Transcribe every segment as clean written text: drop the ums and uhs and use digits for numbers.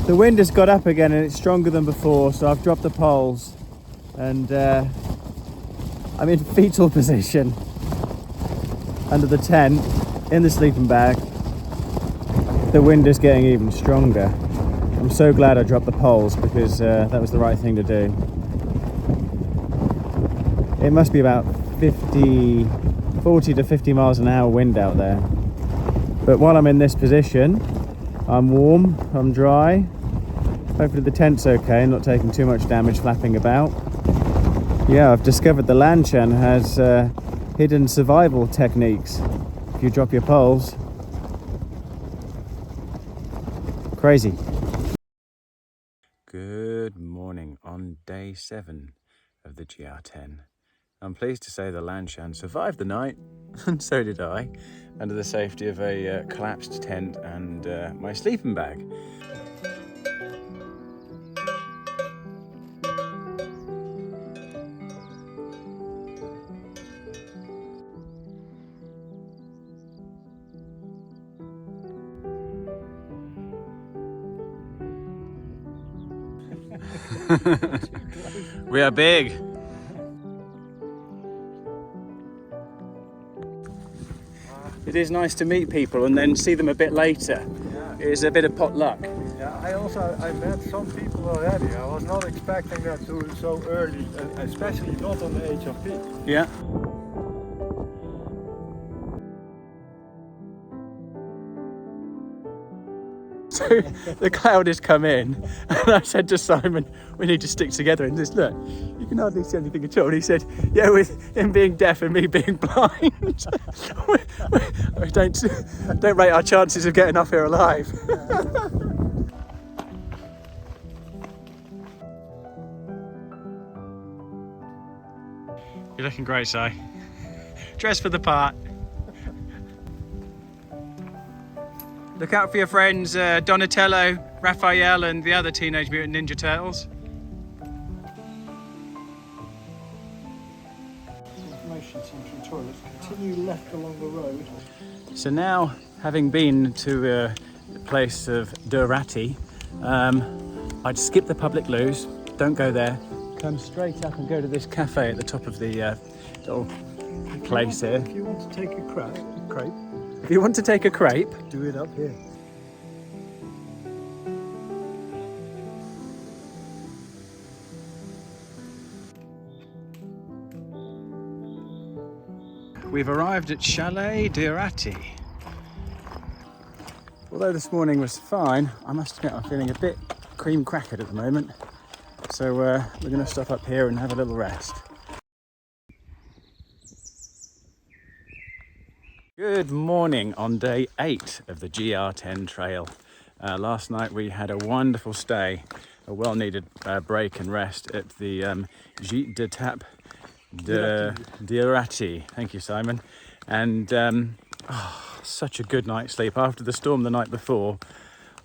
The wind has got up again and it's stronger than before, so I've dropped the poles and I'm in fetal position under the tent in the sleeping bag. The wind is getting even stronger. I'm so glad I dropped the poles because that was the right thing to do. It must be about 40 to 50 miles an hour wind out there. But while I'm in this position, I'm warm, I'm dry. Hopefully the tent's okay and not taking too much damage flapping about. Yeah, I've discovered the Lanshan has hidden survival techniques. If you drop your poles. Crazy. Good morning on day 7 of the GR10. I'm pleased to say the Lanshan survived the night, and so did I, under the safety of a collapsed tent and my sleeping bag. We are big. It is nice to meet people and then see them a bit later. Yeah. It is a bit of potluck. Yeah, I met some people already. I was not expecting that so early, especially not on the HRP. Yeah. So the cloud has come in and I said to Simon, we need to stick together and just look, you can hardly see anything at all. And he said, yeah, with him being deaf and me being blind, we don't rate our chances of getting off here alive. You're looking great, Si. Dressed for the part. Look out for your friends Donatello, Raphael and the other Teenage Mutant Ninja Turtles. Information centre and toilets continue left along the road. So now, having been to the place of Durati, I'd skip the public loos, don't go there, come straight up and go to this cafe at the top of the little place here. If you want to take a crepe, If you want to take a crepe, do it up here. we've arrived at Chalet Durati. Although this morning was fine, I must admit I'm feeling a bit cream crackered at the moment. So we're going to stop up here and have a little rest. Good morning on day 8 of the GR10 trail. Last night we had a wonderful stay, a well-needed break and rest at the Gîte d'étape de Durati. Thank you, Simon. And such a good night's sleep. After the storm the night before,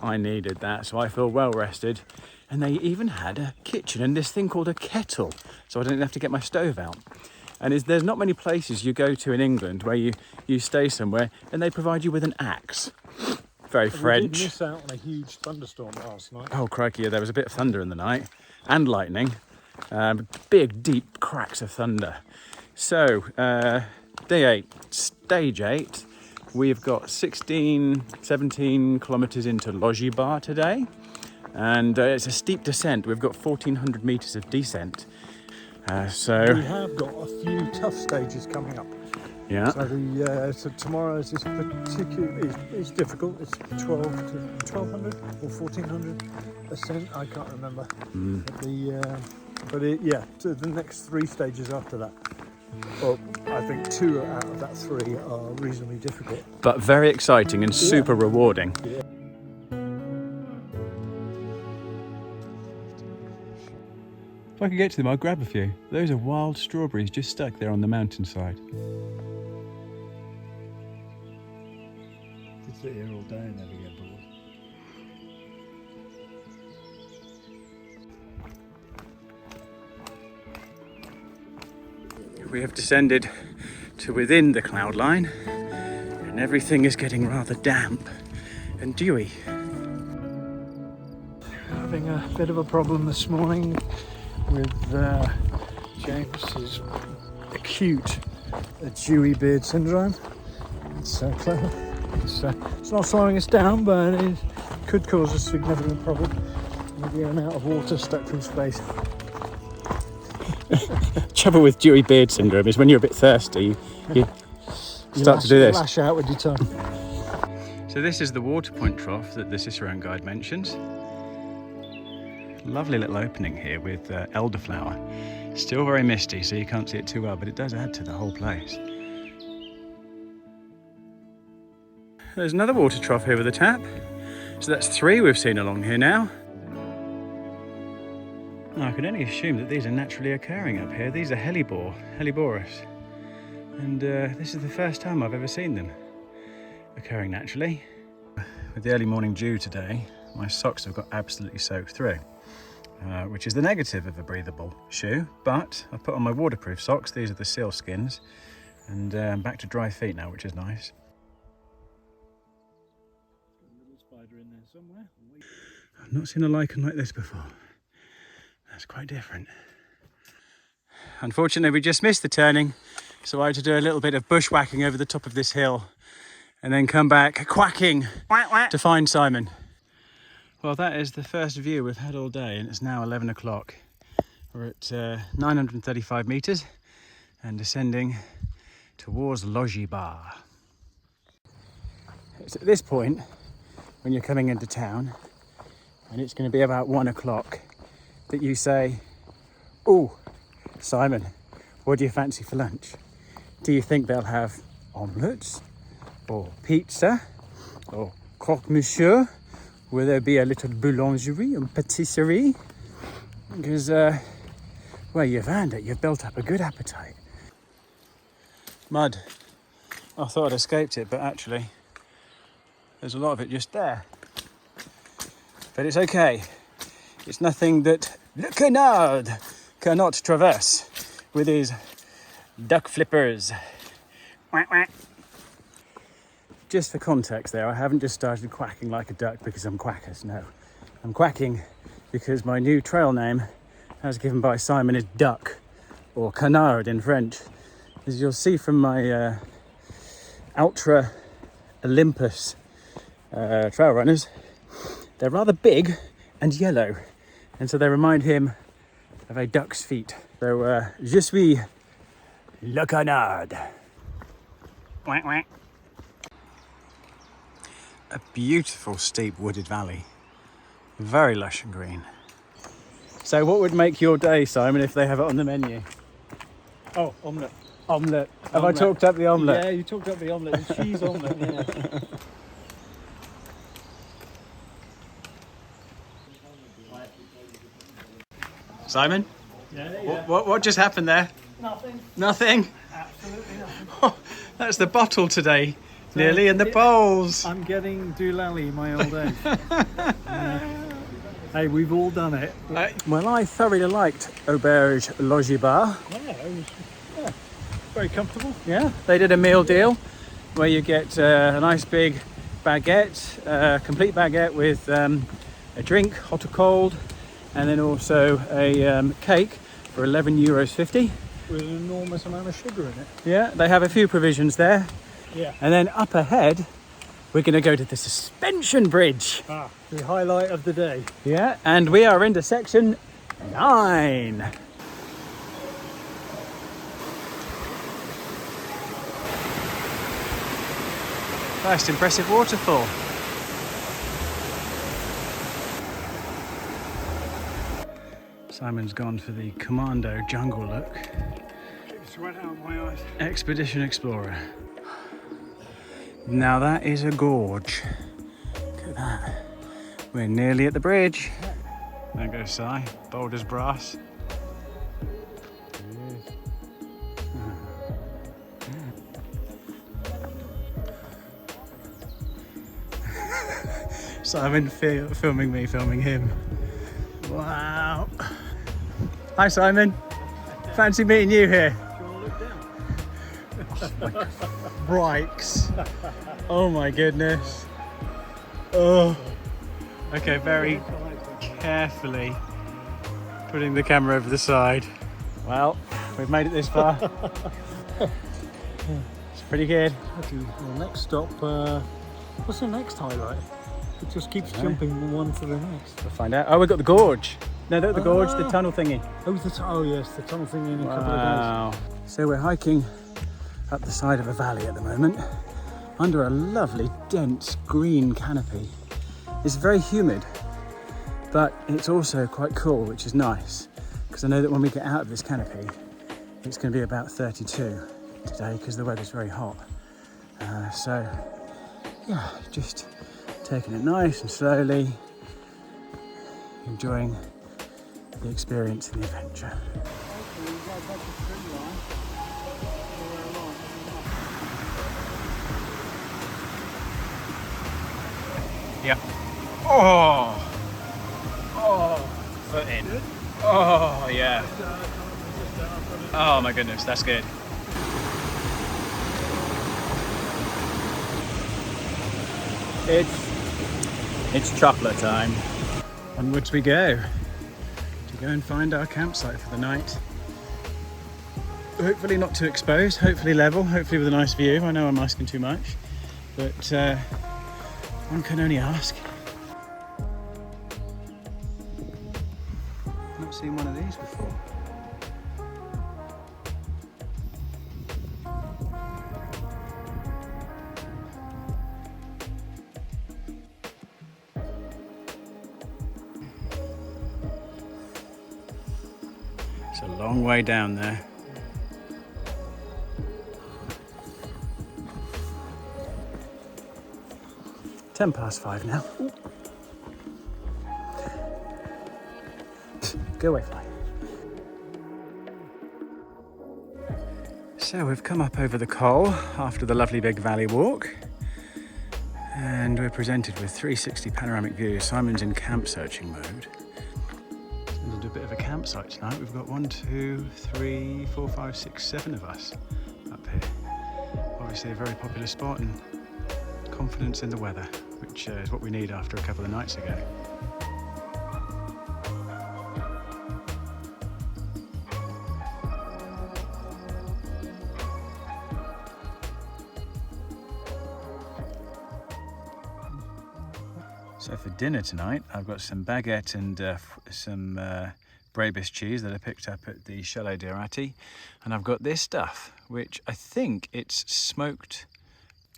I needed that, so I feel well rested. And they even had a kitchen and this thing called a kettle, so I didn't have to get my stove out. And there's not many places you go to in England where you stay somewhere and they provide you with an axe. Very French. We did miss out on a huge thunderstorm last night. Oh crikey, yeah, there was a bit of thunder in the night and lightning. Big deep cracks of thunder. So day 8, stage 8. We've got 17 kilometres into Lojibar today. And it's a steep descent. We've got 1,400 metres of descent. So we have got a few tough stages coming up. Yeah. So tomorrow's is particularly is difficult. It's 1,200 or 1,400 ascent. I can't remember. So the next 3 stages after that. Well, I think 2 out of that 3 are reasonably difficult. But very exciting and super rewarding. Yeah. If I could get to them, I'd grab a few. Those are wild strawberries just stuck there on the mountainside. You sit here all day and never get bored. We have descended to within the cloud line and everything is getting rather damp and dewy. having a bit of a problem this morning with James's acute Dewy Beard Syndrome. It's not slowing us down, but it could cause a significant problem with the amount of water stuck through space. Trouble with Dewy Beard Syndrome is when you're a bit thirsty, you start to do this. Lash out with your tongue. So this is the water point trough that the Cicerone guide mentions. Lovely little opening here with elderflower. Still very misty, so you can't see it too well, but it does add to the whole place. There's another water trough here with a tap. So that's 3 we've seen along here now. I can only assume that these are naturally occurring up here. These are Helleborus. And this is the first time I've ever seen them occurring naturally. With the early morning dew today, my socks have got absolutely soaked through, which is the negative of a breathable shoe, but I've put on my waterproof socks. These are the seal skins, and I'm back to dry feet now, which is nice. I've not seen a lichen like this before. That's quite different. Unfortunately, we just missed the turning, so I had to do a little bit of bushwhacking over the top of this hill and then come back quacking to find Simon. Well, that is the first view we've had all day, and it's now 11 o'clock. We're at 935 metres and descending towards Lojibar. It's at this point, when you're coming into town, and it's going to be about 1 o'clock, that you say, "Oh, Simon, what do you fancy for lunch?" Do you think they'll have omelettes, or pizza, or croque monsieur? Will there be a little boulangerie and patisserie? Because, well, you've earned it. You've built up a good appetite. Mud. I thought I'd escaped it, but actually, there's a lot of it just there. But it's okay. It's nothing that Le Canard cannot traverse with his duck flippers. Quack, quack. Just for context there, I haven't just started quacking like a duck because I'm quackers, no. I'm quacking because my new trail name, as given by Simon, is Duck, or Canard in French. As you'll see from my Ultra Olympus trail runners, they're rather big and yellow, and so they remind him of a duck's feet. So, je suis Le Canard. Quack, quack. A beautiful steep wooded valley, very lush and green. So what would make your day, Simon, if they have it on the menu? Oh, omelette. Omelette. Have I talked up the omelette? Yeah, you talked up the omelette. The cheese omelette, yeah. Simon? Yeah. What just happened there? Nothing. Nothing? Absolutely nothing. Oh, that's the bottle today, nearly, and the bowls. I'm getting doolally in my old age. Hey, we've all done it. Well, I thoroughly liked Auberge Lojibar. Yeah, it was very comfortable. Yeah, they did a meal deal where you get a nice big baguette, complete baguette with a drink, hot or cold, and then also a cake for €11.50. With an enormous amount of sugar in it. Yeah, they have a few provisions there. Yeah. And then up ahead, we're going to go to the suspension bridge. The highlight of the day. Yeah, and we are into section 9. First impressive waterfall. Simon's gone for the commando jungle look. Sweat out of my eyes. Expedition Explorer. Now that is a gorge. Look at that. We're nearly at the bridge. There goes Si, bold as brass. Simon filming me, filming him. Wow. Hi Simon. Fancy meeting you here. Brikes. Oh my goodness. Oh. Okay, very carefully putting the camera over the side. Well, we've made it this far. It's pretty good. Okay, well, next stop, what's the next highlight? It just keeps jumping from one to the next. We'll find out. Oh, we've got the gorge. No, not the gorge, the tunnel thingy. Oh yes, the tunnel thingy in a couple of days. So we're hiking up the side of a valley at the moment, under a lovely dense green canopy. It's very humid, but it's also quite cool, which is nice, because I know that when we get out of this canopy, it's going to be about 32 today because the weather's very hot. So yeah, just taking it nice and slowly, enjoying the experience and the adventure. Yeah. Oh, foot in. Oh yeah. Oh my goodness, that's good. It's chocolate time. Onwards we go to go and find our campsite for the night. Hopefully not too exposed, hopefully level, hopefully with a nice view. I know I'm asking too much, but one can only ask. I've not seen one of these before. It's a long way down there. Ten past 5 now. Ooh. Go away, fly. So we've come up over the col after the lovely big valley walk, and we're presented with 360 panoramic views. Simon's in camp searching mode. We're going to do a bit of a campsite tonight. We've got 1, 2, 3, 4, 5, 6, 7 of us up here. Obviously a very popular spot, and confidence in the weather, which is what we need after a couple of nights ago. So for dinner tonight, I've got some baguette and some Brabus cheese that I picked up at the Chalet d'Arati, and I've got this stuff, which I think it's smoked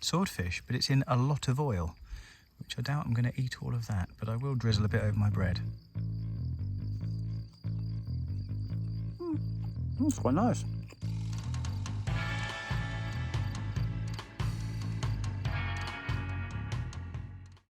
swordfish, but it's in a lot of oil, which I doubt I'm going to eat all of that, but I will drizzle a bit over my bread. It's quite nice.